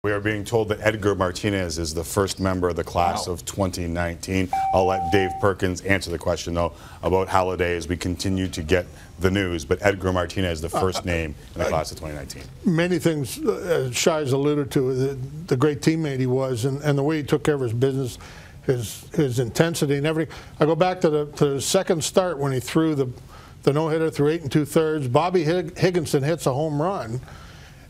We are being told that Edgar Martinez is the first member of the class of 2019. I'll let Dave Perkins answer the question, though, about Halladay as we continue to get the news. But Edgar Martinez, the first name in the class of 2019. Many things Shai's alluded to, the great teammate he was, and the way he took care of his business, his intensity and everything. I go back to the second start when he threw the no-hitter through 8 2/3. Bobby Higginson hits a home run,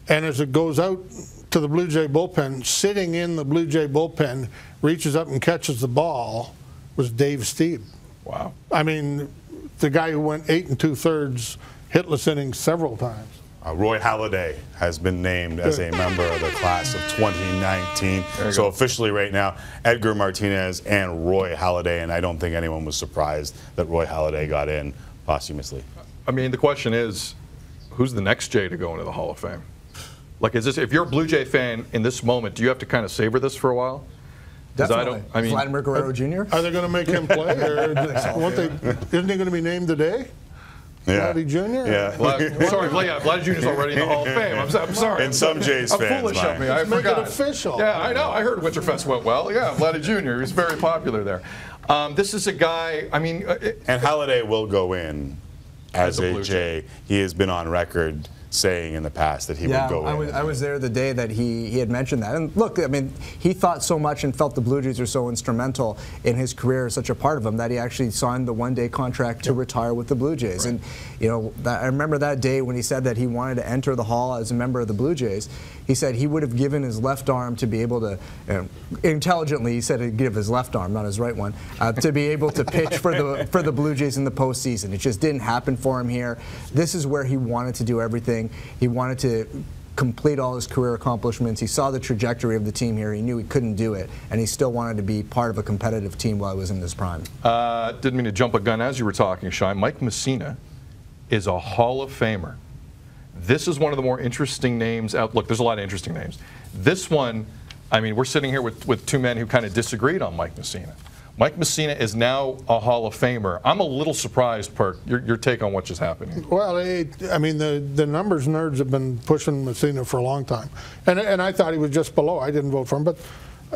and as it goes out to the Blue Jay bullpen, sitting in the Blue Jay bullpen, reaches up and catches the ball, was Dave Stieb. Wow. I mean, the guy who went 8 2/3 hitless innings several times. Roy Halladay has been named as a member of the class of 2019. So officially right now, Edgar Martinez and Roy Halladay, and I don't think anyone was surprised that Roy Halladay got in posthumously. I mean, the question is, who's the next Jay to go into the Hall of Fame? Like, is this, if you're a Blue Jay fan in this moment, do you have to kind of savor this for a while? Definitely. I mean, Vladimir Guerrero Jr.? Are they going to make him play? Or isn't he going to be named today? Yeah. Vladdy Jr.? Yeah. Vladdy Jr. is already in the Hall of Fame. I'm sorry. And some Jays fans. I'm foolish of me. I Make forgot. it official. Yeah, I know. I heard Winterfest went well. Yeah, Vladdy Jr. He's very popular there. This is a guy, I mean. And Halladay will go in as a Jay. He has been on record saying in the past that he would go in. I was there the day that he had mentioned that. And look, I mean, he thought so much and felt the Blue Jays were so instrumental in his career, such a part of him, that he actually signed the one-day contract to retire with the Blue Jays. Right. And, you know, I remember that day when he said that he wanted to enter the Hall as a member of the Blue Jays. He said he would have given his left arm to be able to, intelligently, he said he'd give his left arm, not his right one, to be able to pitch for the Blue Jays in the postseason. It just didn't happen for him here. This is where he wanted to do everything. He wanted to complete all his career accomplishments. He saw the trajectory of the team here. He knew he couldn't do it, and he still wanted to be part of a competitive team while he was in his prime. Didn't mean to jump a gun as you were talking, Shai. Mike Mussina is a Hall of Famer. This is one of the more interesting names out. Look, there's a lot of interesting names. This one, I mean, we're sitting here with two men who kind of disagreed on Mike Mussina. Mike Mussina is now a Hall of Famer. I'm a little surprised, Perk, your take on what just happened. Well, I mean, the numbers nerds have been pushing Mussina for a long time. And I thought he was just below. I didn't vote for him. But,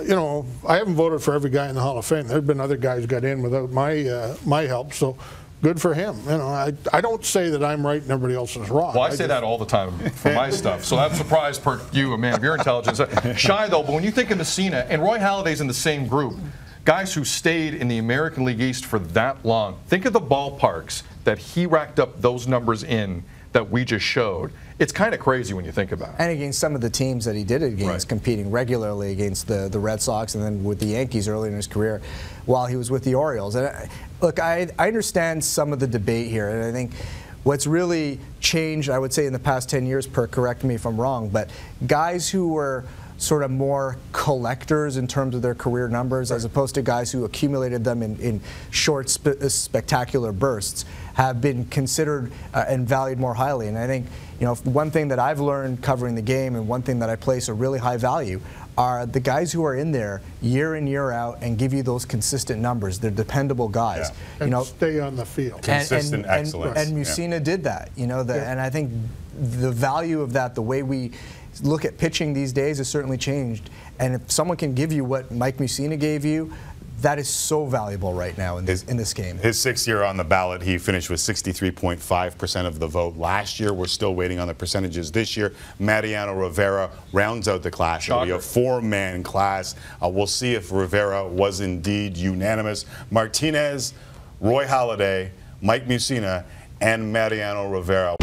you know, I haven't voted for every guy in the Hall of Fame. There have been other guys who got in without my help. So good for him. You know, I don't say that I'm right and everybody else is wrong. Well, I say that all the time for my stuff. So I'm surprised, Perk, you, a man of your intelligence. Shai, though, but when you think of Mussina, and Roy Halladay's in the same group, guys who stayed in the American League East for that long. Think of the ballparks that he racked up those numbers in that we just showed. It's kind of crazy when you think about it. And against some of the teams that he did it against, competing regularly against the Red Sox and then with the Yankees early in his career while he was with the Orioles. And look, I understand some of the debate here, and I think what's really changed, I would say, in the past 10 years, correct me if I'm wrong, but guys who were sort of more collectors in terms of their career numbers, as opposed to guys who accumulated them in short, spectacular bursts, have been considered and valued more highly. And I think, you know, one thing that I've learned covering the game, and one thing that I place a really high value, are the guys who are in there year in, year out and give you those consistent numbers. They're dependable guys. Yeah. And, you know, stay on the field. Consistent excellence. And Mussina did that. You know, and I think the value of that, the way we look at pitching these days, has certainly changed. And if someone can give you what Mike Mussina gave you, that is so valuable right now in this game. His 6th year on the ballot, he finished with 63.5% of the vote last year. We're still waiting on the percentages this year. Mariano Rivera rounds out the class. It'll be a 4-man class. We'll see if Rivera was indeed unanimous. Martinez, Roy Halladay, Mike Mussina, and Mariano Rivera.